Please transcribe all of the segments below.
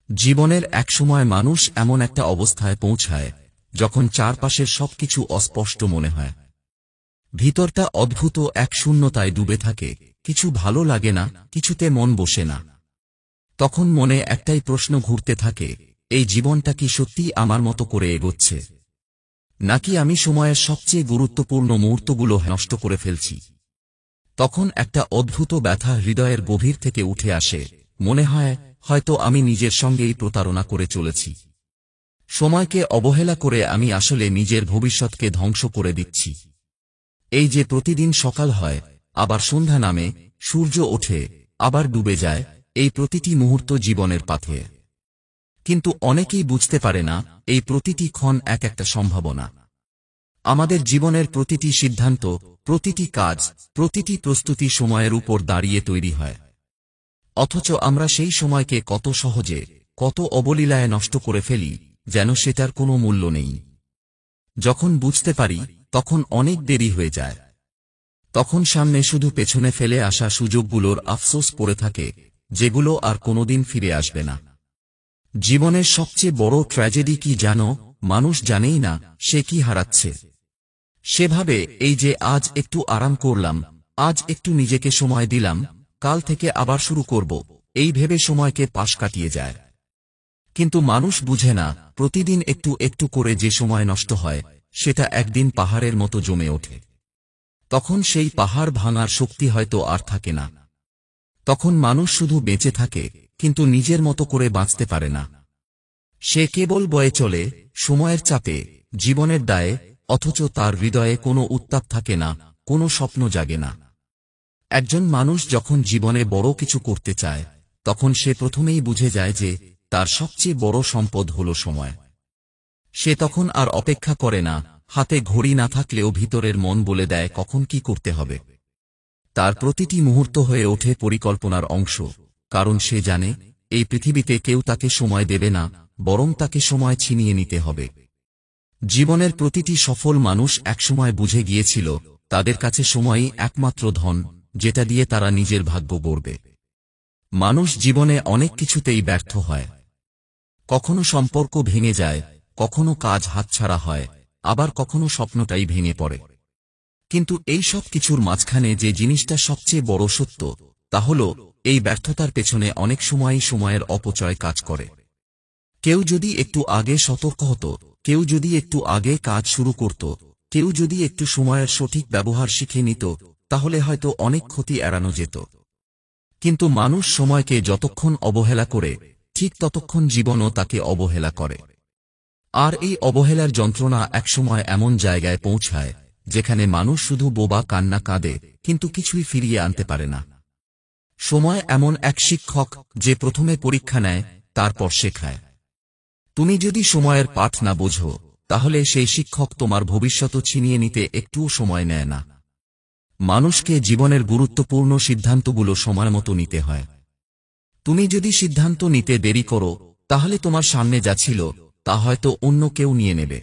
জীবনের এক সময় মানুষ এমন একটা অবস্থায় পৌঁছায় যখন চারপাশের সবকিছু অস্পষ্ট মনে হয়। ভিতরটা অদ্ভুত এক শূন্যতায় ডুবে থাকে, কিছু ভালো লাগে না, কিছুতে মন বসে না। তখন মনে একটাই প্রশ্ন ঘুরতে থাকে, এই জীবনটা কি সত্যিই আমার মতো করে এগোচ্ছে, নাকি আমি সময়ের সবচেয়ে গুরুত্বপূর্ণ মুহূর্তগুলো নষ্ট করে ফেলছি। তখন একটা অদ্ভুত ব্যথা হৃদয়ের গভীর থেকে উঠে আসে, মনে হয় হয়তো আমি নিজের সঙ্গেই প্রতারণা করে চলেছি। সময়কে অবহেলা করে আমি আসলে নিজের ভবিষ্যৎকে ধ্বংস করে দিচ্ছি। এই যে প্রতিদিন সকাল হয়, আবার সন্ধ্যা নামে, সূর্য ওঠে, আবার ডুবে যায়, এই প্রতিটি মুহূর্ত জীবনের পাথে। কিন্তু অনেকেই বুঝতে পারে না, এই প্রতিটি ক্ষণ এক একটা সম্ভাবনা। আমাদের জীবনের প্রতিটি সিদ্ধান্ত, প্রতিটি কাজ, প্রতিটি প্রস্তুতি সময়ের উপর দাঁড়িয়ে তৈরি হয়। অথচ আমরা সেই সময়কে কত সহজে, কত অবলীলায় নষ্ট করে ফেলি, যেন সেটার কোনো মূল্য নেই। যখন বুঝতে পারি, তখন অনেক দেরি হয়ে যায়। তখন সামনে শুধু পেছনে ফেলে আসা সুযোগগুলোর আফসোস পড়ে থাকে, যেগুলো আর কোনোদিন ফিরে আসবে না। জীবনের সবচেয়ে বড় ট্র্যাজেডি কি জানো? মানুষ জানেই না সে কি হারাচ্ছে। সেভাবে এই যে আজ একটু আরাম করলাম, আজ একটু নিজেকে সময় দিলাম, কাল থেকে আবার শুরু করব, এই ভেবে সময়কে পাশ কাটিয়ে যায়। কিন্তু মানুষ বুঝে না, প্রতিদিন একটু একটু করে যে সময় নষ্ট হয়, সেটা একদিন পাহাড়ের মতো জমে ওঠে। তখন সেই পাহাড় ভাঙার শক্তি হয়তো আর থাকে না। তখন মানুষ শুধু বেঁচে থাকে, কিন্তু নিজের মতো করে বাঁচতে পারে না। সে কেবল বয়ে চলে, সময়ের চাপে, জীবনের দায়ে, অথচ তার হৃদয়ে কোনো উত্তাপ থাকে না, কোনো স্বপ্ন জাগে না। একজন মানুষ যখন জীবনে বড় কিছু করতে চায়, তখন সে প্রথমেই বুঝে যায় যে তার সবচেয়ে বড় সম্পদ হল সময়। সে তখন আর অপেক্ষা করে না, হাতে ঘড়ি না থাকলেও ভিতরের মন বলে দেয় কখন কি করতে হবে। তার প্রতিটি মুহূর্ত হয়ে ওঠে পরিকল্পনার অংশ, কারণ সে জানে এই পৃথিবীতে কেউ তাকে সময় দেবে না, বরং তাকে সময় ছিনিয়ে নিতে হবে। জীবনের প্রতিটি সফল মানুষ একসময় বুঝে গিয়েছিল, তাদের কাছে সময়ই একমাত্র ধন, যেটা দিয়ে তারা নিজের ভাগ্য গড়বে। মানুষ জীবনে অনেক কিছুতেই ব্যর্থ হয়। কখনো সম্পর্ক ভেঙে যায়, কখনো কাজ হাতছাড়া হয়, আবার কখনো স্বপ্নটাই ভেঙে পড়ে। কিন্তু এই সব কিছুর মাঝখানে যে জিনিসটা সবচেয়ে বড় সত্য, তা হল এই ব্যর্থতার পেছনে অনেক সময়ই সময়ের অপচয় কাজ করে। কেউ যদি একটু আগে সতর্ক হতো, কেউ যদি একটু আগে কাজ শুরু করত, কেউ যদি একটু সময়ের সঠিক ব্যবহার শিখে নিত, তাহলে হয়তো অনেক ক্ষতি এড়ানো যেত। কিন্তু মানুষ সময়কে যতক্ষণ অবহেলা করে, ঠিক ততক্ষণ জীবনও তাকে অবহেলা করে। আর এই অবহেলার যন্ত্রণা একসময় এমন জায়গায় পৌঁছায়, যেখানে মানুষ শুধু বোবা কান্না কাঁদে, কিন্তু কিছুই ফিরিয়ে আনতে পারে না। সময় এমন এক শিক্ষক, যে প্রথমে পরীক্ষা নেয়, তারপর শেখায়। তুমি যদি সময়ের পাঠ না বোঝো, তাহলে সেই শিক্ষক তোমার ভবিষ্যৎ ছিনিয়ে নিতে একটুও সময় নেয় না। মানুষকে জীবনের গুরুত্বপূর্ণ সিদ্ধান্তগুলো সময়মতো নিতে হয়। তুমি যদি সিদ্ধান্ত নিতে দেরি করো, তাহলে তোমার সামনে যা ছিল, তা হয়তো অন্য কেউ নিয়ে নেবে।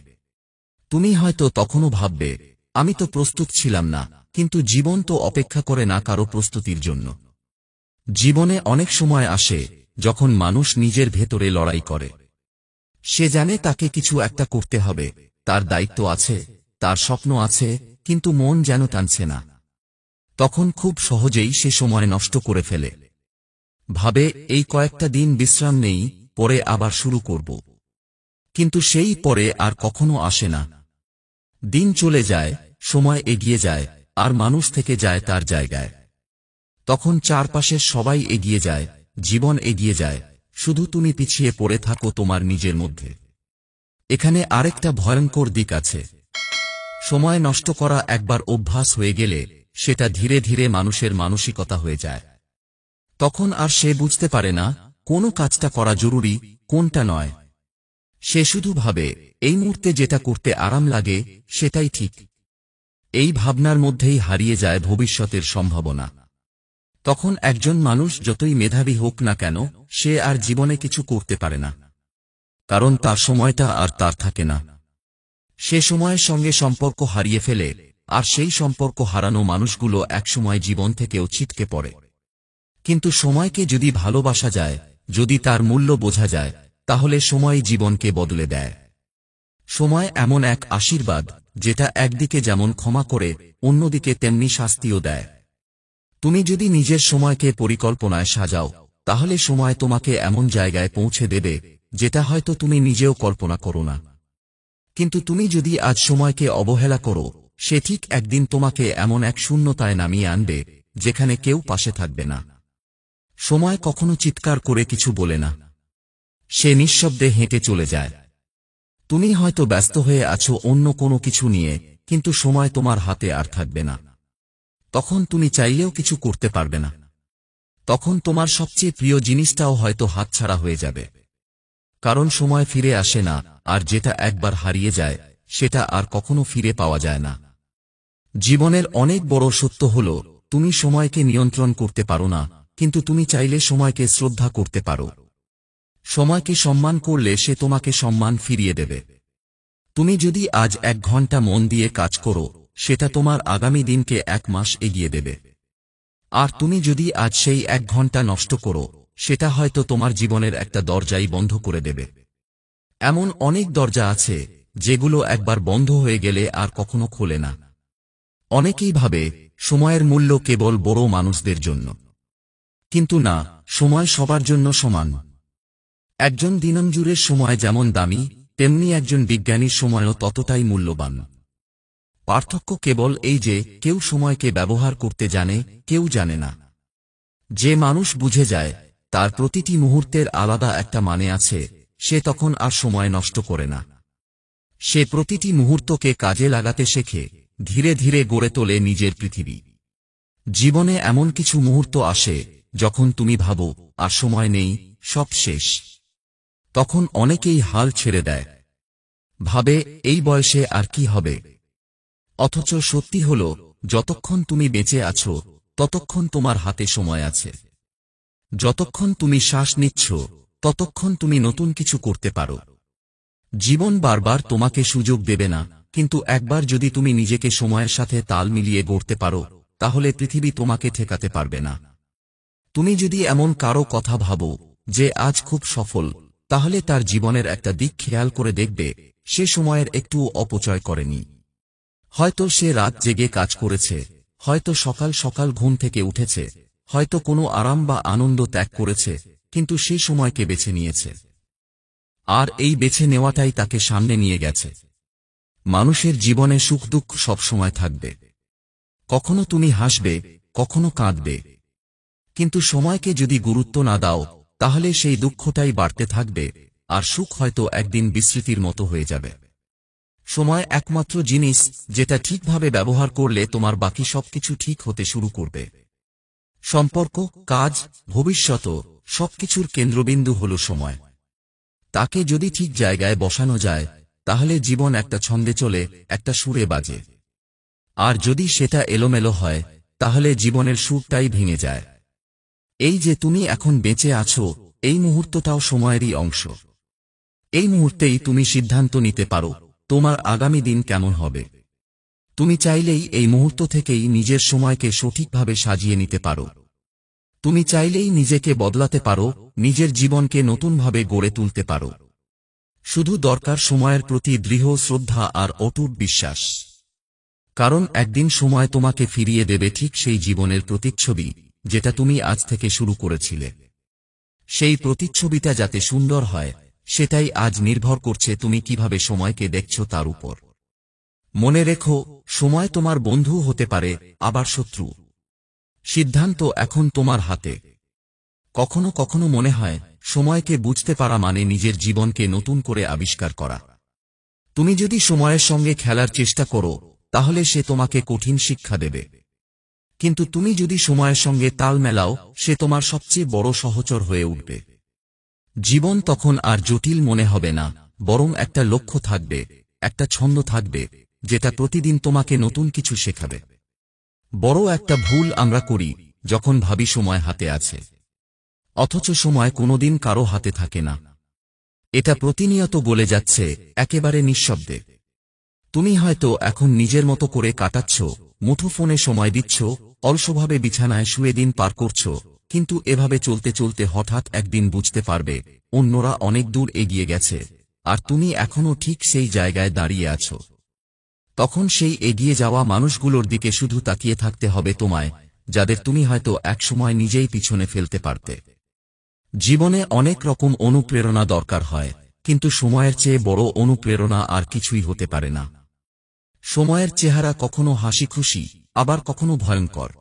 তুমি হয়তো তখনও ভাববে, আমি তো প্রস্তুত ছিলাম না, কিন্তু জীবন তো অপেক্ষা করে না কারো প্রস্তুতির জন্য। জীবনে অনেক সময় আসে, যখন মানুষ নিজের ভেতরে লড়াই করে। সে জানে তাকে কিছু একটা করতে হবে, তার দায়িত্ব আছে, তার স্বপ্ন আছে, কিন্তু মন যেন টানছে না। তখন খুব সহজেই সে সময় নষ্ট করে ফেলে। ভাবে এই কয়েকটা দিন বিশ্রাম নেই, পরে আবার শুরু করব। কিন্তু সেই পরে আর কখনো আসে না। দিন চলে যায়, সময় এগিয়ে যায়, আর মানুষ থেকে যায় তার জায়গায়। তখন চারপাশের সবাই এগিয়ে যায়, জীবন এগিয়ে যায়, শুধু তুমি পিছিয়ে পড়ে থাকো তোমার নিজের মধ্যে। এখানে আরেকটা ভয়ঙ্কর দিক আছে। সময় নষ্ট করা একবার অভ্যাস হয়ে গেলে, সেটা ধীরে ধীরে মানুষের মানসিকতা হয়ে যায়। তখন আর সে বুঝতে পারে না কোন কাজটা করা জরুরি, কোনটা নয়। সে শুধু ভাবে, এই মুহূর্তে যেটা করতে আরাম লাগে, সেটাই ঠিক। এই ভাবনার মধ্যেই হারিয়ে যায় ভবিষ্যতের সম্ভাবনা। তখন একজন মানুষ যতই মেধাবী হোক না কেন, সে আর জীবনে কিছু করতে পারে না। কারণ তার সময়টা আর তার থাকে না। সে সময়ের সঙ্গে সম্পর্ক হারিয়ে ফেলে, আর সেই সম্পর্ক হারানো মানুষগুলো একসময় জীবন থেকেও ছিটকে পড়ে। কিন্তু সময়কে যদি ভালোবাসা যায়, যদি তার মূল্য বোঝা যায়, তাহলে সময় জীবনকে বদলে দেয়। সময় এমন এক আশীর্বাদ, যেটা একদিকে যেমন ক্ষমা করে, অন্যদিকে তেমনি শাস্তিও দেয়। তুমি যদি নিজের সময়কে পরিকল্পনায় সাজাও, তাহলে সময় তোমাকে এমন জায়গায় পৌঁছে দেবে, যেটা হয়তো তুমি নিজেও কল্পনা করো না। কিন্তু তুমি যদি আজ সময়কে অবহেলা করো, সে ঠিক একদিন তোমাকে এমন এক শূন্যতায় নামিয়ে আনবে, যেখানে কেউ পাশে থাকবে না। সময় কখনো চিৎকার করে কিছু বলে না। সে নিঃশব্দে হেঁটে চলে যায়। তুমি হয়তো ব্যস্ত হয়ে আছো অন্য কোনো কিছু নিয়ে, কিন্তু সময় তোমার হাতে আর থাকবে না। তখন তুমি চাইলেও কিছু করতে পারবে না। তখন তোমার সবচেয়ে প্রিয় জিনিসটাও হয়তো হাতছাড়া হয়ে যাবে। কারণ সময় ফিরে আসে না, আর যেটা একবার হারিয়ে যায়, সেটা আর কখনো ফিরে পাওয়া যায় না। জীবনের অনেক বড় সত্য হল, তুমি সময়কে নিয়ন্ত্রণ করতে পারো না, কিন্তু তুমি চাইলে সময়কে শ্রদ্ধা করতে পারো। সময়কে সম্মান করলে সে তোমাকে সম্মান ফিরিয়ে দেবে। তুমি যদি আজ 1 ঘন্টা মন দিয়ে কাজ করো, সেটা তোমার আগামী দিনকে 1 মাস এগিয়ে দেবে। আর তুমি যদি আজ সেই 1 ঘন্টা নষ্ট করো, সেটা হয়তো তোমার জীবনের একটা দরজাই বন্ধ করে দেবে। এমন অনেক দরজা আছে, যেগুলো একবার বন্ধ হয়ে গেলে আর কখনো খোলে না। অনেকেই ভাবে, সময়ের মূল্য কেবল বড় মানুষদের জন্য। কিন্তু না, সময় সবার জন্য সমান। একজন দিনমজুরের সময় যেমন দামি, তেমনি একজন বিজ্ঞানীর সময়ও ততটাই মূল্যবান। পার্থক্য কেবল এই যে, কেউ সময়কে ব্যবহার করতে জানে, কেউ জানে না। যে মানুষ বুঝে যায়, তার প্রতিটি মুহূর্তের আলাদা একটা মানে আছে, সে তখন আর সময় নষ্ট করে না। সে প্রতিটি মুহূর্তকে কাজে লাগাতে শেখে, ধীরে ধীরে গড়ে তোলে নিজের পৃথিবী। জীবনে এমন কিছু মুহূর্ত আসে, যখন তুমি ভাবো, আর সময় নেই, সব শেষ। তখন অনেকেই হাল ছেড়ে দেয়। ভাবে, এই বয়সে আর কি হবে। অথচ সত্যি হল, যতক্ষণ তুমি বেঁচে আছো, ততক্ষণ তোমার হাতে সময় আছে। যতক্ষণ তুমি শ্বাস নিচ্ছ, ততক্ষণ তুমি নতুন কিছু করতে পারো। জীবন বারবার তোমাকে সুযোগ দেবে না, কিন্তু একবার যদি তুমি নিজেকে সময়ের সাথে তাল মিলিয়ে গড়তে পারো, তাহলে পৃথিবী তোমাকে ঠেকাতে পারবে না। তুমি যদি এমন কারো কথা ভাবো, যে আজ খুব সফল, তাহলে তার জীবনের একটা দিক খেয়াল করে দেখবে, সে সময়ের একটুও অপচয় করেনি। হয়তো সে রাত জেগে কাজ করেছে, হয়তো সকাল সকাল ঘুম থেকে উঠেছে, হয়তো কোনো আরাম বা আনন্দ ত্যাগ করেছে, কিন্তু সে সময়কে বেছে নিয়েছে। আর এই বেছে নেওয়াটাই তাকে সামনে নিয়ে গেছে। মানুষের জীবনে সুখ দুঃখ সবসময় থাকবে। কখনো তুমি হাসবে, কখনো কাঁদবে। কিন্তু সময়কে যদি গুরুত্ব না দাও, তাহলে সেই দুঃখটাই বাড়তে থাকবে, আর সুখ হয়তো একদিন বিস্মৃতির মতো হয়ে যাবে। সময় একমাত্র জিনিস, যেটা ঠিকভাবে ব্যবহার করলে তোমার বাকি সবকিছু ঠিক হতে শুরু করবে। সম্পর্ক, কাজ, ভবিষ্যৎ, সবকিছুর কেন্দ্রবিন্দু হল সময়। তাকে যদি ঠিক জায়গায় বসানো যায়, তাহলে জীবন একটা ছন্দে চলে, একটা সুরে বাজে। আর যদি সেটা এলোমেলো হয়, তাহলে জীবনের সুরটাই ভেঙে যায়। এই যে তুমি এখন বেঁচে আছো, এই মুহূর্তটাও সময়েরই অংশ। এই মুহূর্তেই তুমি সিদ্ধান্ত নিতে পারো, তোমার আগামী দিন কেমন হবে। তুমি চাইলেই এই মুহূর্ত থেকেই নিজের সময়কে সঠিকভাবে সাজিয়ে নিতে পারো। তুমি চাইলেই নিজেকে বদলাতে পারো, নিজের জীবনকে নতুনভাবে গড়ে তুলতে পারো। শুধু দরকার সময়ের প্রতি দৃঢ় শ্রদ্ধা আর অটুট বিশ্বাস। কারণ একদিন সময় তোমাকে ফিরিয়ে দেবে ঠিক সেই জীবনের প্রতিচ্ছবি, যেটা তুমি আজ থেকে শুরু করেছিলে। সেই প্রতিচ্ছবিটা যাতে সুন্দর হয়, সেটাই আজ নির্ভর করছে তুমি কিভাবে সময়কে দেখছো তার উপর। মনে রেখো, সময় তোমার বন্ধু হতে পারে, আবার শত্রু। সিদ্ধান্ত এখন তোমার হাতে। কখনো কখনো মনে হয়, সময়কে বুঝতে পারা মানে নিজের জীবনকে নতুন করে আবিষ্কার করা। তুমি যদি সময়ের সঙ্গে খেলার চেষ্টা করো, তাহলে সে তোমাকে কঠিন শিক্ষা দেবে। কিন্তু তুমি যদি সময়ের সঙ্গে তাল মেলাও, সে তোমার সবচেয়ে বড় সহচর হয়ে উঠবে। জীবন তখন আর জটিল মনে হবে না, বরং একটা লক্ষ্য থাকবে, একটা ছন্দ থাকবে, যেটা প্রতিদিন তোমাকে নতুন কিছু শেখাবে। বড় একটা ভুল আমরা করি, যখন ভাবি সময় হাতে আছে। অথচ সময় কোনোদিন কারো হাতে থাকে না। এটা প্রতিনিয়ত বলে যাচ্ছে, একেবারে নিঃশব্দে। তুমি হয়তো এখন নিজের মতো করে কাটাচ্ছ, মুঠোফোনে সময় দিচ্ছ, অলসভাবে বিছানায় শুয়ে দিন পার করছ, কিন্তু এভাবে চলতে চলতে হঠাৎ একদিন বুঝতে পারবে অন্যরা অনেক দূর এগিয়ে গেছে, আর তুমি এখনও ঠিক সেই জায়গায় দাঁড়িয়ে আছো। তখন সেই এগিয়ে যাওয়া মানুষগুলোর দিকে শুধু তাকিয়ে থাকতে হবে তোমায়, যাদের তুমি হয়তো একসময় নিজেই পিছনে ফেলতে পারতে। জীবনে অনেক রকম অনুপ্রেরণা দরকার হয়, কিন্তু সময়ের চেয়ে বড় অনুপ্রেরণা আর কিছুই হতে পারে না। সময়ের চেহারা কখনো হাসি খুশি, আবার কখনো ভয়ঙ্কর।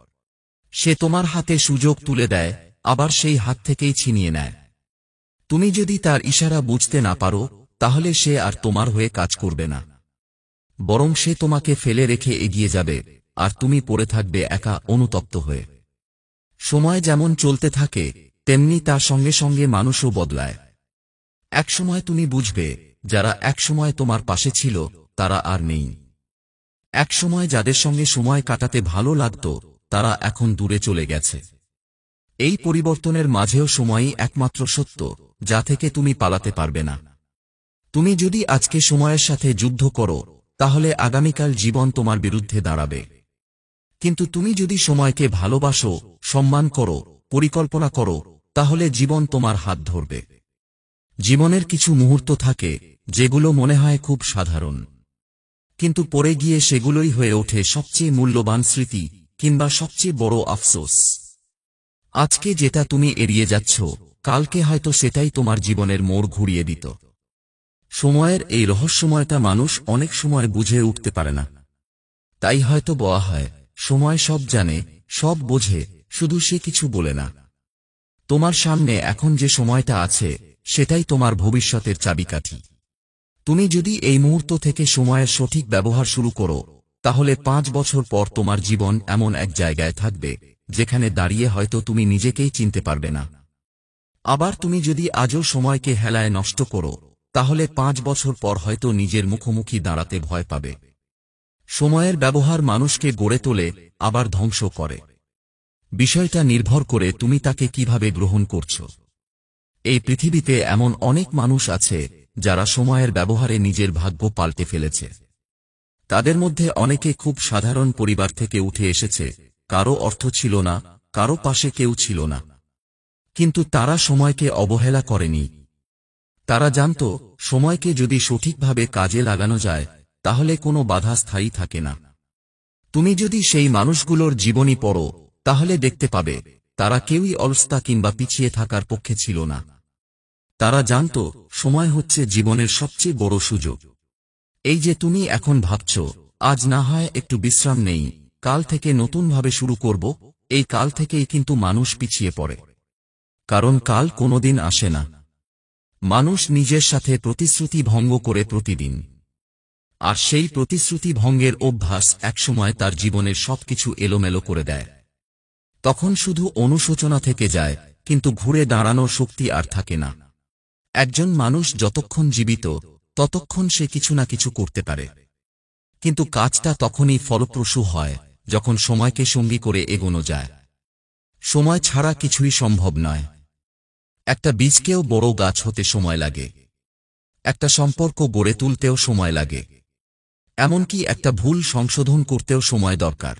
সে তোমার হাতে সুযোগ তুলে দেয়, আবার সেই হাত থেকেই ছিনিয়ে নেয়। তুমি যদি তার ইশারা বুঝতে না পারো, তাহলে সে আর তোমার হয়ে কাজ করবে না। বরং সে তোমাকে ফেলে রেখে এগিয়ে যাবে, আর তুমি পড়ে থাকবে একা, অনুতপ্ত হয়ে। সময় যেমন চলতে থাকে, তেমনি তার সঙ্গে সঙ্গে মানুষও বদলায়। একসময় তুমি বুঝবে, যারা একসময় তোমার পাশে ছিল তারা আর নেই। একসময় যাদের সঙ্গে সময় কাটাতে ভালো লাগত, তারা এখন দূরে চলে গেছে। এই পরিবর্তনের মাঝেও সময়ই একমাত্র সত্য, যা থেকে তুমি পালাতে পারবে না। তুমি যদি আজকে সময়ের সাথে যুদ্ধ করো, তাহলে আগামীকাল জীবন তোমার বিরুদ্ধে দাঁড়াবে। কিন্তু তুমি যদি সময়কে ভালোবাসো, সম্মান করো, পরিকল্পনা করো, তাহলে জীবন তোমার হাত ধরবে। জীবনের কিছু মুহূর্ত থাকে, যেগুলো মনে হয় খুব সাধারণ, কিন্তু পরে গিয়ে সেগুলোই হয়ে ওঠে সবচেয়ে মূল্যবান স্মৃতি, কিংবা সবচেয়ে বড় আফসোস। আজকে যেটা তুমি এড়িয়ে যাচ্ছ, কালকে হয়তো সেটাই তোমার জীবনের মোড় ঘুরিয়ে দিত। সময়ের এই রহস্যময়টা মানুষ অনেক সময় বুঝে উঠতে পারে না। তাই হয়তো বলা হয়, সময় সব জানে, সব বোঝে, শুধু সে কিছু বলে না। তোমার সামনে এখন যে সময়টা আছে, সেটাই তোমার ভবিষ্যতের চাবিকাঠি। তুমি যদি এই মুহূর্ত থেকে সময়ের সঠিক ব্যবহার শুরু করো, তাহলে 5 বছর পর তোমার জীবন এমন এক জায়গায় থাকবে, যেখানে দাঁড়িয়ে হয়তো তুমি নিজেকেই চিনতে পারবে না। আবার তুমি যদি আজও সময়কে হেলায় নষ্ট করো, তাহলে 5 বছর পর হয়তো নিজের মুখোমুখি দাঁড়াতে ভয় পাবে। সময়ের ব্যবহার মানুষকে গড়ে তোলে, আবার ধ্বংস করে। বিষয়টা নির্ভর করে তুমি তাকে কিভাবে গ্রহণ করছো। এই পৃথিবীতে এমন অনেক মানুষ আছে, যারা সময়ের ব্যবহারে নিজের ভাগ্য পাল্টে ফেলেছে। তাদের মধ্যে অনেকে খুব সাধারণ পরিবার থেকে উঠে এসেছে, কারো অর্থ ছিল না, কারো পাশে কেউ ছিল না। কিন্তু তারা সময়কে অবহেলা করেনি। তারা জানত, সময়কে যদি সঠিকভাবে কাজে লাগানো যায়, তাহলে কোনো বাধা স্থায়ী থাকে না। তুমি যদি সেই মানুষগুলোর জীবনী পড়ো, তাহলে দেখতে পাবে, তারা কেউই অলসতা কিংবা পিছিয়ে থাকার পক্ষে ছিল না। তারা জানত, সময় হচ্ছে জীবনের সবচেয়ে বড় সুযোগ। এই যে তুমি এখন ভাবছ, আজ না হয় একটু বিশ্রাম নেই, কাল থেকে নতুনভাবে শুরু করব, এই কাল থেকেই কিন্তু মানুষ পিছিয়ে পড়ে। কারণ কাল কোনোদিন আসে না। মানুষ নিজের সাথে প্রতিশ্রুতি ভঙ্গ করে প্রতিদিন। আর সেই প্রতিশ্রুতি ভঙ্গের অভ্যাস একসময় তার জীবনের সবকিছু এলোমেলো করে দেয়। তখন শুধু অনুশোচনা থেকে যায়, কিন্তু ঘুরে দাঁড়ানোর শক্তি আর থাকে না। একজন মানুষ যতক্ষণ জীবিত, ততক্ষণ সে কিছু না কিছু করতে পারে। কিন্তু কাজটা তখনই ফলপ্রসূ হয়, যখন সময়কে সঙ্গী করে এগোনো যায়। সময় ছাড়া কিছুই সম্ভব নয়। একটা বীজকেও বড় গাছ হতে সময় লাগে। একটা সম্পর্ক গড়ে তুলতেও সময় লাগে। এমনকি একটা ভুল সংশোধন করতেও সময় দরকার।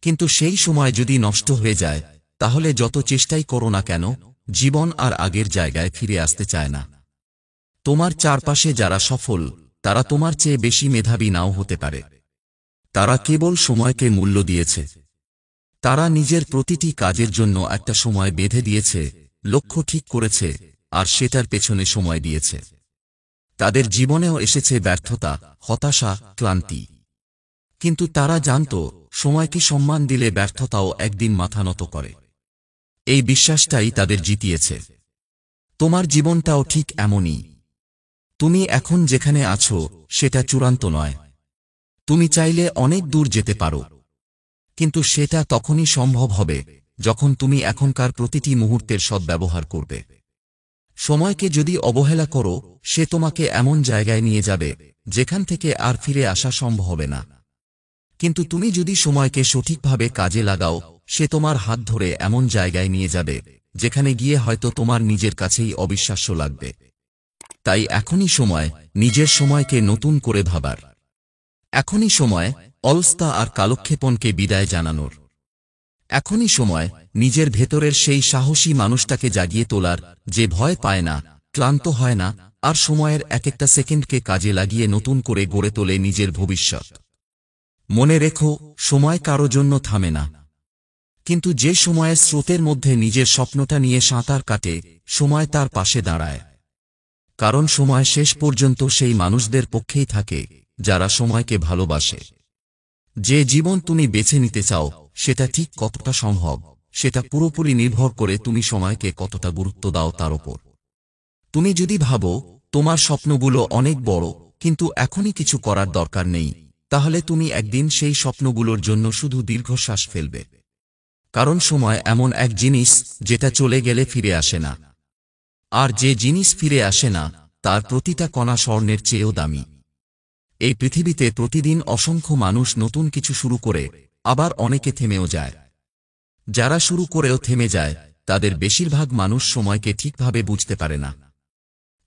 কিন্তু সেই সময় যদি নষ্ট হয়ে যায়, তাহলে যত চেষ্টাই করো না কেন, জীবন আর আগের জায়গায় ফিরে আসতে চায় না। তোমার চারপাশে যারা সফল, তারা তোমার চেয়ে বেশি মেধাবী নাও হতে পারে। তারা কেবল সময়কে মূল্য দিয়েছে। তারা নিজের প্রতিটি কাজের জন্য একটা সময় বেঁধে দিয়েছে, লক্ষ্য ঠিক করেছে, আর সেটার পেছনে সময় দিয়েছে। তাদের জীবনেও এসেছে ব্যর্থতা, হতাশা, ক্লান্তি। কিন্তু তারা জানত, সময়কে সম্মান দিলে ব্যর্থতাও একদিন মাথা নত করে। এই বিশ্বাসটাই তাদের জিতিয়েছে। তোমার জীবনটাও ঠিক এমনই। তুমি এখন যেখানে আছো, সেটা চূড়ান্ত নয়। তুমি চাইলে অনেক দূর যেতে পারো। কিন্তু সেটা তখনই সম্ভব হবে, যখন তুমি এখনকার প্রতিটি মুহূর্তের সদ্ব্যবহার করবে। সময়কে যদি অবহেলা করো, সে তোমাকে এমন জায়গায় নিয়ে যাবে, যেখান থেকে আর ফিরে আসা সম্ভব হবে না। কিন্তু তুমি যদি সময়কে সঠিকভাবে কাজে লাগাও, সে তোমার হাত ধরে এমন জায়গায় নিয়ে যাবে, যেখানে গিয়ে হয়তো তোমার নিজের কাছেই অবিশ্বাস্য লাগবে। তাই এখনই সময়, নিজের সময়কে নতুন করে ভাবার। এখনই সময়, অলসতা আর কালক্ষেপণকে বিদায় জানানোর। এখনই সময় নিজের ভেতরের সেই সাহসী মানুষটাকে জাগিয়ে তোলার, যে ভয় পায় না, ক্লান্ত হয় না, আর সময়ের এক একটা সেকেন্ডকে কাজে লাগিয়ে নতুন করে গড়ে তোলে নিজের ভবিষ্যৎ। মনে রেখো, সময় কারো জন্য থামে না। কিন্তু যে সময়ের স্রোতের মধ্যে নিজের স্বপ্নটা নিয়ে সাঁতার কাটে, সময় তার পাশে দাঁড়ায়। কারণ সময় শেষ পর্যন্ত সেই মানুষদের পক্ষেই থাকে যারা সময়কে ভালোবাসে। যে জীবন তুমি বেছে নিতে চাও সেটা ঠিক কতটা সম্ভব, সেটা পুরোপুরি নির্ভর করে তুমি সময়কে কতটা গুরুত্ব দাও তার উপর। তুমি যদি ভাবো তোমার স্বপ্নগুলো অনেক বড় কিন্তু এখনই কিছু করার দরকার নেই, তাহলে তুমি একদিন সেই স্বপ্নগুলোর জন্য শুধু দীর্ঘশ্বাস ফেলবে। কারণ সময় এমন এক জিনিস যেটা চলে গেলে ফিরে আসে না। আর যে জিনিস ফিরে আসে না তার প্রতিটা কণা স্বর্ণের চেয়েও দামি। এই পৃথিবীতে প্রতিদিন অসংখ্য মানুষ নতুন কিছু শুরু করে, আবার অনেকে থেমেও যায়। যারা শুরু করেও থেমে যায় তাদের বেশিরভাগ মানুষ সময়কে ঠিকভাবে বুঝতে পারে না।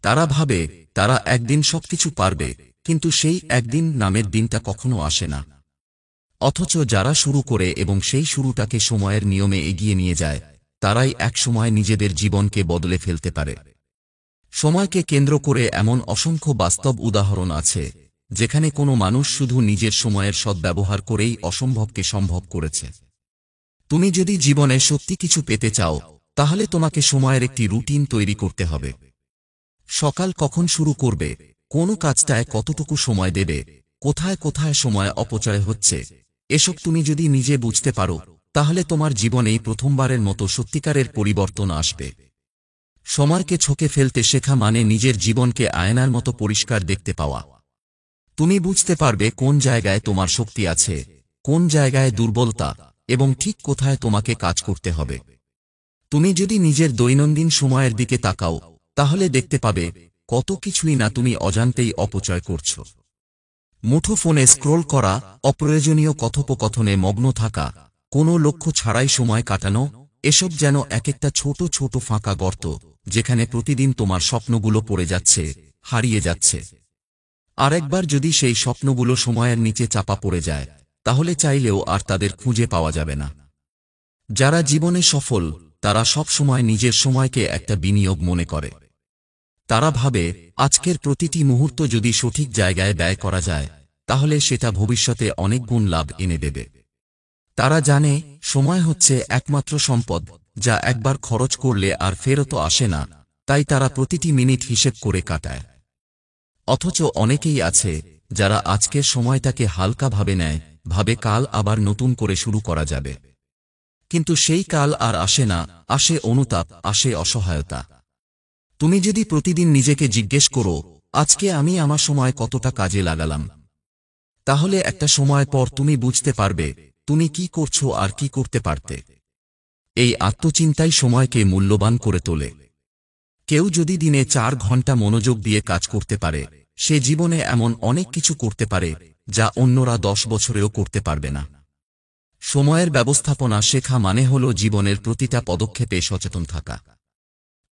তারা ভাবে তারা একদিন সবকিছু পারবে, কিন্তু সেই একদিন নামের দিনটা কখনো আসে না। অথচ যারা শুরু করে এবং সেই শুরুটাকে সময়ের নিয়মে এগিয়ে নিয়ে যায়, তারাই একসময় নিজেদের জীবনকে বদলে ফেলতে পারে। সময়কে কেন্দ্র করে এমন অসংখ্য বাস্তব উদাহরণ আছে যেখানে কোনো মানুষ শুধু নিজের সময়ের সদ্ব্যবহার করেই অসম্ভবকে সম্ভব করেছে। তুমি যদি জীবনে সত্যি কিছু পেতে চাও, তাহলে তোমাকে সময়ের একটি রুটিন তৈরি করতে হবে। সকাল কখন শুরু করবে, কোন কাজটায় কতটুকু সময় দেবে, কোথায় কোথায় সময় অপচয় হচ্ছে, এসব তুমি যদি নিজে বুঝতে পারো, তাহলে তোমার জীবনেই প্রথমবারের মতো সত্যিকারের পরিবর্তন আসবে। সময়কে ছকে ফেলতে শেখা মানে নিজের জীবনকে আয়নার মতো পরিষ্কার দেখতে পাওয়া। তুমি বুঝতে পারবে কোন জায়গায় তোমার শক্তি আছে, কোন জায়গায় দুর্বলতা, এবং ঠিক কোথায় তোমাকে কাজ করতে হবে। তুমি যদি নিজের দৈনন্দিন সময়ের দিকে তাকাও, তাহলে দেখতে পাবে কত কিছুই না তুমি অজান্তেই অপচয় করছো। মুঠোফোনে স্ক্রোল করা, অপ্রয়োজনীয় কথোপকথনে মগ্ন থাকা, কোনো লক্ষ্য ছাড়াই সময় কাটানো, এসব যেন এক একটা ছোট ছোট ফাঁকা গর্ত, যেখানে প্রতিদিন তোমার স্বপ্নগুলো পড়ে যাচ্ছে, হারিয়ে যাচ্ছে। আরেকবার যদি সেই স্বপ্নগুলো সময়ের নিচে চাপা পড়ে যায়, তাহলে চাইলেও আর তাদের খুঁজে পাওয়া যাবে না। যারা জীবনে সফল, তারা সব সময় নিজের সময়কে একটা বিনিয়োগ মনে করে। তারা ভাবে আজকের প্রতিটি মুহূর্ত যদি সঠিক জায়গায় ব্যয় করা যায়, তাহলে সেটা ভবিষ্যতে অনেক গুণ লাভ এনে দেবে। তারা জানে সময় হচ্ছে একমাত্র সম্পদ যা একবার খরচ করলে আর ফেরত আসে না, তাই তারা প্রতিটি মিনিট হিসেব করে কাটায়। অথচ অনেকেই আছে যারা আজকের সময়টাকে হালকা ভাবে নেয়, ভাবে কাল আবার নতুন করে শুরু করা যাবে। কিন্তু সেই কাল আর আসে না, আসে অনুতাপ, আসে অসহায়তা। তুমি যদি প্রতিদিন নিজেকে জিজ্ঞেস করো, আজকে আমি আমার সময় কতটা কাজে লাগালাম, তাহলে একটা সময় পর তুমি বুঝতে পারবে তুমি কি করছো আর কি করতে পারতে। এই আত্মচিন্তাই সময়কে মূল্যবান করে তোলে। কেউ যদি দিনে 4 ঘন্টা মনোযোগ দিয়ে কাজ করতে পারে, সে জীবনে এমন অনেক কিছু করতে পারে যা অন্যরা 10 বছরেও করতে পারবে না। সময়ের ব্যবস্থাপনা শেখা মানে হল জীবনের প্রতিটা পদক্ষেপে সচেতন থাকা।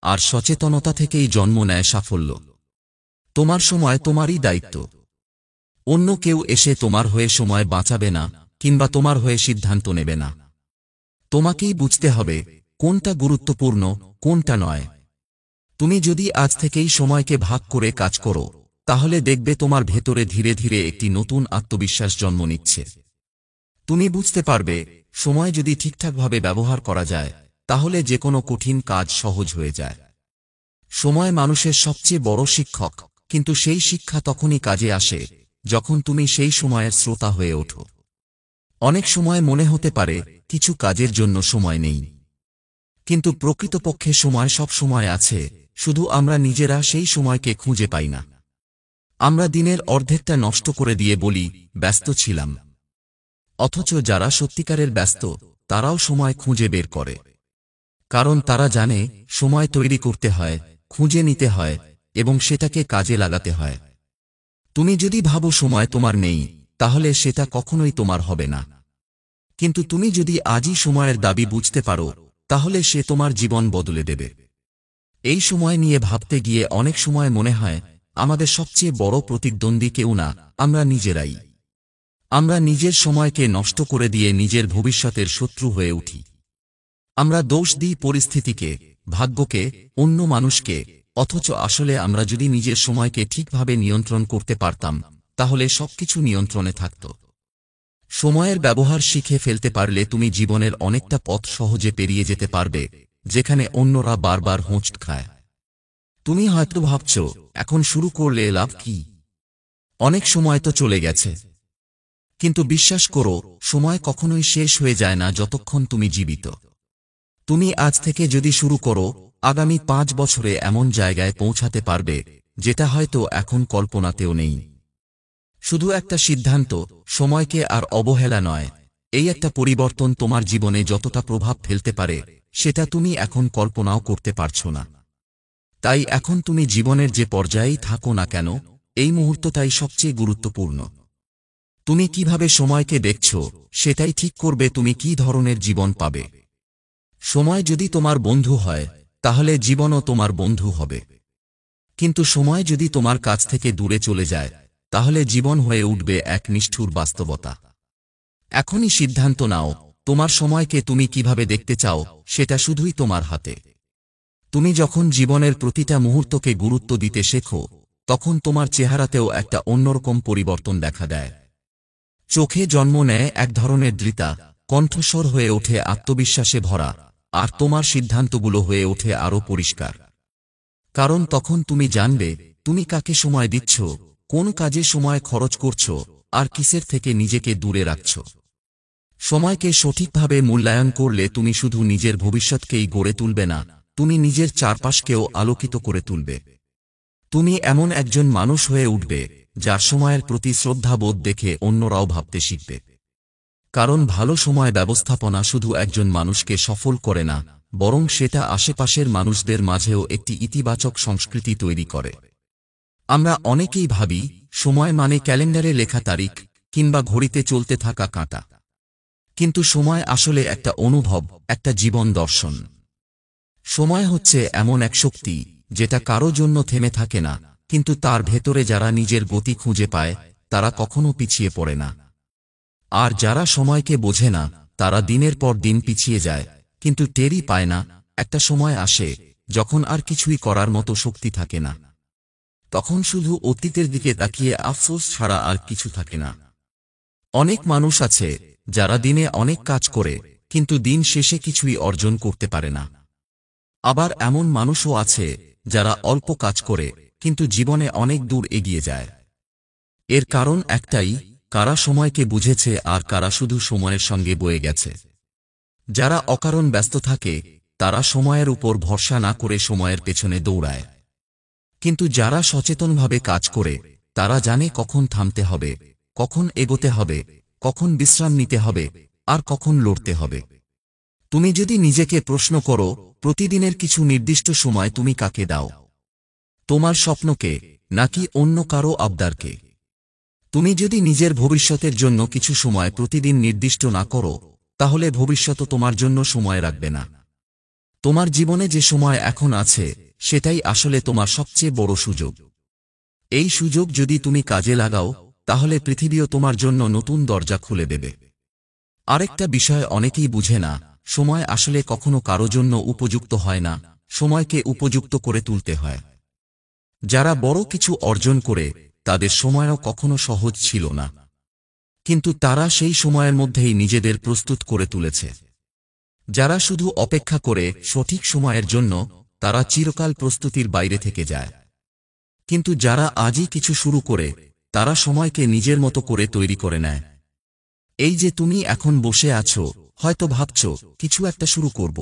আর সচেতনতা থেকেই জন্ম নেয় সাফল্য। তোমার সময় তোমারই দায়িত্ব। অন্য কেউ এসে তোমার হয়ে সময় বাঁচাবে না, কিংবা তোমার হয়ে সিদ্ধান্ত নেবে না। তোমাকেই বুঝতে হবে কোনটা গুরুত্বপূর্ণ, কোনটা নয়। তুমি যদি আজ থেকেই সময়কে ভাগ করে কাজ করো, তাহলে দেখবে তোমার ভেতরে ধীরে ধীরে একটি নতুন আত্মবিশ্বাস জন্ম নিচ্ছে। তুমি বুঝতে পারবে সময় যদি ঠিকঠাকভাবে ব্যবহার করা যায়, তাহলে যে কোনো কঠিন কাজ সহজ হয়ে যায়। সময় মানুষের সবচেয়ে বড় শিক্ষক, কিন্তু সেই শিক্ষা তখনই কাজে আসে যখন তুমি সেই সময়ের শ্রোতা হয়ে ওঠো। অনেক সময় মনে হতে পারে কিছু কাজের জন্য সময় নেই, কিন্তু প্রকৃতপক্ষে সময় সব সময় আছে, শুধু আমরা নিজেরা সেই সময়কে খুঁজে পাই না। আমরা দিনের অর্ধেকটা নষ্ট করে দিয়ে বলি ব্যস্ত ছিলাম। অথচ যারা সত্যিকারের ব্যস্ত, তারাও সময় খুঁজে বের করে। কারণ তারা জানে সময় তৈরি করতে হয়, খুঁজে নিতে হয়, এবং সেটাকে কাজে লাগাতে হয়। তুমি যদি ভাবো সময় তোমার নেই, তাহলে সেটা কখনোই তোমার হবে না। কিন্তু তুমি যদি আজই সময়ের দাবি বুঝতে পারো, তাহলে সে তোমার জীবন বদলে দেবে। এই সময় নিয়ে ভাবতে গিয়ে অনেক সময় মনে হয় আমাদের সবচেয়ে বড় প্রতিদ্বন্দ্বী কেউ না, আমরা নিজেরাই। আমরা নিজের সময়কে নষ্ট করে দিয়ে নিজের ভবিষ্যতের শত্রু হয়ে উঠি। আমরা দোষ দিই পরিস্থিতিকে, ভাগ্যকে, অন্য মানুষকে, অথচ আসলে আমরা যদি নিজের সময়কে ঠিকভাবে নিয়ন্ত্রণ করতে পারতাম তাহলে সবকিছু নিয়ন্ত্রণে থাকত। সময়ের ব্যবহার শিখে ফেলতে পারলে তুমি জীবনের অনেকটা পথ সহজে পেরিয়ে যেতে পারবে, যেখানে অন্যরা বারবার হোঁচট খায়। তুমি হয়তো ভাবছ, এখন শুরু করলে লাভ কি? অনেক সময় তো চলে গেছে। কিন্তু বিশ্বাস করো, সময় কখনোই শেষ হয়ে যায় না যতক্ষণ তুমি জীবিত। তুমি আজ থেকে যদি শুরু করো, আগামী 5 বছরে এমন জায়গায় পৌঁছাতে পারবে যেটা হয়তো এখন কল্পনাতেও নেই। শুধু একটা সিদ্ধান্ত, সময়কে আর অবহেলা নয়, এই একটা পরিবর্তন তোমার জীবনে যতটা প্রভাব ফেলতে পারে সেটা তুমি এখন কল্পনাও করতে পারছো না। তাই এখন তুমি জীবনের যে পর্যায়েই থাকো না কেন, এই মুহূর্তটাই সবচেয়ে গুরুত্বপূর্ণ। তুমি কিভাবে সময়কে দেখছো সেটাই ঠিক করবে তুমি কি ধরনের জীবন পাবে। সময় যদি তোমার বন্ধু হয় তাহলে জীবনও তোমার বন্ধু হবে। কিন্তু সময় যদি তোমার কাছ থেকে দূরে চলে যায় তাহলে জীবন হয়ে উঠবে এক নিষ্ঠুর বাস্তবতা। এখনই সিদ্ধান্ত নাও, তোমার সময়কে তুমি কিভাবে দেখতে চাও সেটা শুধুই তোমার হাতে। তুমি যখন জীবনের প্রতিটা মুহূর্তকে গুরুত্ব দিতে শেখো তখন তোমার চেহারাতেও একটা অন্যরকম পরিবর্তন দেখা দেয়। চোখে জন্ম নেয় এক ধরনের দৃঢ়তা, কণ্ঠস্বর হয়ে ওঠে আত্মবিশ্বাসে ভরা, আর তোমার সিদ্ধান্তগুলো হয়ে ওঠে আরও পরিষ্কার। কারণ তখন তুমি জানবে তুমি কাকে সময় দিচ্ছ, কোন কাজে সময় খরচ করছ, আর কিসের থেকে নিজেকে দূরে রাখছ। সময়কে সঠিকভাবে মূল্যায়ন করলে তুমি শুধু নিজের ভবিষ্যৎকেই গড়ে তুলবে না, তুমি নিজের চারপাশকেও আলোকিত করে তুলবে। তুমি এমন একজন মানুষ হয়ে উঠবে যার সময়ের প্রতি শ্রদ্ধাবোধ দেখে অন্যরাও ভাবতে শিখবে। কারণ ভালো সময় ব্যবস্থাপনা শুধু একজন মানুষকে সফল করে না, বরং সেটা আশেপাশের মানুষদের মাঝেও একটি ইতিবাচক সংস্কৃতি তৈরি করে। আমরা অনেকেই ভাবি সময় মানে ক্যালেন্ডারে লেখা তারিখ কিংবা ঘড়িতে চলতে থাকা কাঁটা। কিন্তু সময় আসলে একটা অনুভব, একটা জীবন দর্শন। সময় হচ্ছে এমন এক শক্তি যেটা কারো জন্য থেমে থাকে না, কিন্তু তার ভেতরে যারা নিজের গতি খুঁজে পায় তারা কখনো পিছিয়ে পড়ে না। আর যারা সময়কে বোঝে না তারা দিনের পর দিন পিছিয়ে যায়, কিন্তু টেরই পায় না একটা সময় আসে যখন আর কিছুই করার মতো শক্তি থাকে না। তখন শুধু অতীতের দিকে তাকিয়ে আফসোস ছাড়া আর কিছু থাকে না। অনেক মানুষ আছে যারা দিনে অনেক কাজ করে কিন্তু দিন শেষে কিছুই অর্জন করতে পারে না। আবার এমন মানুষও আছে যারা অল্প কাজ করে কিন্তু জীবনে অনেক দূর এগিয়ে যায়। এর কারণ একটাই, কারা সময়কে বুঝেছে আর কারা শুধু সময়ের সঙ্গে বয়ে গেছে। যারা অকারণ ব্যস্ত থাকে তারা সময়ের উপর ভরসা না করে সময়ের পেছনে দৌড়ায়। কিন্তু যারা সচেতনভাবে কাজ করে তারা জানে কখন থামতে হবে, কখন এগোতে হবে, কখন বিশ্রাম নিতে হবে, আর কখন লড়তে হবে। তুমি যদি নিজেকে প্রশ্ন করো, প্রতিদিনের কিছু নির্দিষ্ট সময় তুমি কাকে দাও? তোমার স্বপ্নকে নাকি অন্য কারো আবদারকে? তুমি যদি নিজের ভবিষ্যতের জন্য কিছু সময় প্রতিদিন নির্দিষ্ট না করো তাহলে ভবিষ্যৎ তোমার জন্য সময় রাখবে না। তোমার জীবনে যে সময় এখন আছে সেটাই আসলে তোমার সবচেয়ে বড় সুযোগ। এই সুযোগ যদি তুমি কাজে লাগাও তাহলে পৃথিবীও তোমার জন্য নতুন দরজা খুলে দেবে। আরেকটা বিষয় অনেকেই বুঝে না, সময় আসলে কখনো কারো জন্য উপযুক্ত হয় না, সময়কে উপযুক্ত করে তুলতে হয়। যারা বড় কিছু অর্জন করে তাদের সময়ও কখনো সহজ ছিল না, কিন্তু তারা সেই সময়ের মধ্যেই নিজেদের প্রস্তুত করে তুলেছে। যারা শুধু অপেক্ষা করে সঠিক সময়ের জন্য তারা চিরকাল প্রস্তুতির বাইরে থেকে যায়। কিন্তু যারা আজই কিছু শুরু করে তারা সময়কে নিজের মতো করে তৈরি করে নেয়। এই যে তুমি এখন বসে আছো, হয়তো ভাবছো কিছু একটা শুরু করব।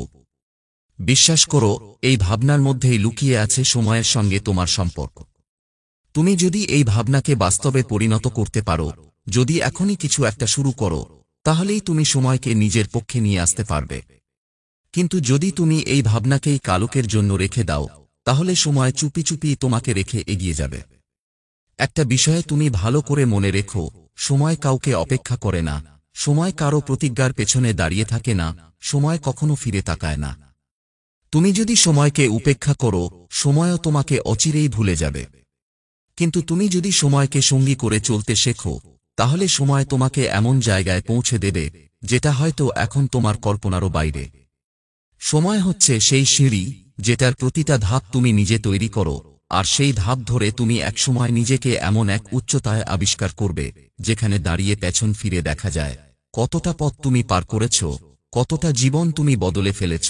বিশ্বাস করো, এই ভাবনার মধ্যেই লুকিয়ে আছে সময়ের সঙ্গে তোমার সম্পর্ক। তুমি যদি এই ভাবনাকে বাস্তবে পরিণত করতে পারো, যদি এখনই কিছু একটা শুরু করো, তাহলেই তুমি সময়কে নিজের পক্ষে নিয়ে আসতে পারবে। কিন্তু যদি তুমি এই ভাবনাকেই কালকের জন্য রেখে দাও তাহলে সময় চুপি চুপি তোমাকে রেখে এগিয়ে যাবে। একটা বিষয়ে তুমি ভালো করে মনে রেখো, সময় কাউকে অপেক্ষা করে না, সময় কারো প্রতিজ্ঞার পেছনে দাঁড়িয়ে থাকে না, সময় কখনো ফিরে তাকায় না। তুমি যদি সময়কে উপেক্ষা করো সময়ও তোমাকে অচিরেই ভুলে যাবে। কিন্তু তুমি যদি সময়কে সঙ্গী করে চলতে শেখো তাহলে সময় তোমাকে এমন জায়গায় পৌঁছে দেবে যেটা হয়তো এখন তোমার কল্পনারও বাইরে। সময় হচ্ছে সেই সিঁড়ি যেটার প্রতিটা ধাপ তুমি নিজে তৈরি করো, আর সেই ধাপ ধরে তুমি একসময় নিজেকে এমন এক উচ্চতায় আবিষ্কার করবে যেখানে দাঁড়িয়ে পেছন ফিরে দেখা যায় কতটা পথ তুমি পার করেছ, কতটা জীবন তুমি বদলে ফেলেছ।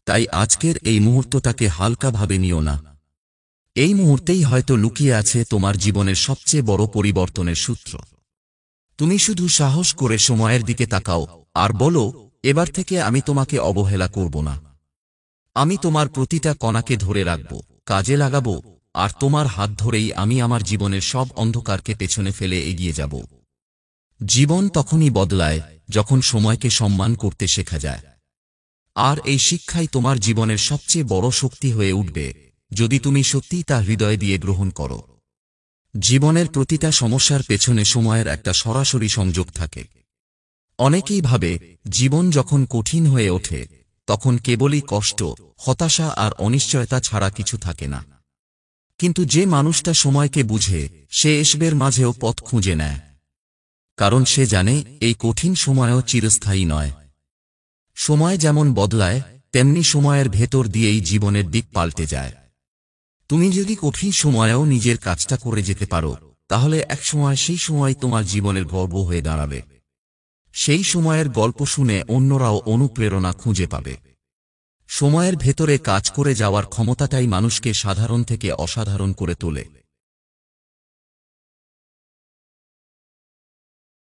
তাই আজকের এই মুহূর্তটাকে হালকাভাবে নিও না। এই মুহূর্তেই হয়তো লুকিয়ে আছে তোমার জীবনের সবচেয়ে বড় পরিবর্তনের সূত্র। তুমি শুধু সাহস করে সময়ের দিকে তাকাও আর বলো, এবার থেকে আমি তোমাকে অবহেলা করব না। আমি তোমার প্রতিটা কণাকে ধরে রাখব, কাজে লাগাবো, আর তোমার হাত ধরেই আমি আমার জীবনের সব অন্ধকারকে পেছনে ফেলে এগিয়ে যাব। জীবন তখনই বদলায় যখন সময়কে সম্মান করতে শেখা যায়। আর এই শিক্ষাই তোমার জীবনের সবচেয়ে বড় শক্তি হয়ে উঠবে যদি তুমি সত্যিই তা হৃদয় দিয়ে গ্রহণ করো। জীবনের প্রতিটা সমস্যার পেছনে সময়ের একটা সরাসরি সংযোগ থাকে। অনেকেই ভাবে জীবন যখন কঠিন হয়ে ওঠে তখন কেবলই কষ্ট, হতাশা আর অনিশ্চয়তা ছাড়া কিছু থাকে না। কিন্তু যে মানুষটা সময়কে বুঝে সে এসবের মাঝেও পথ খুঁজে নেয়, কারণ সে জানে এই কঠিন সময়ও চিরস্থায়ী নয়। সময় যেমন বদলায় তেমনি সময়ের ভেতর দিয়েই জীবনের দিক পাল্টে যায়। তুমি যদি কঠিন সময়েও নিজের কাজটা করে যেতে পারো তাহলে একসময় সেই সময় তোমার জীবনের গর্ব হয়ে দাঁড়াবে। সেই সময়ের গল্প শুনে অন্যরাও অনুপ্রেরণা খুঁজে পাবে। সময়ের ভেতরে কাজ করে যাওয়ার ক্ষমতাটাই মানুষকে সাধারণ থেকে অসাধারণ করে তোলে।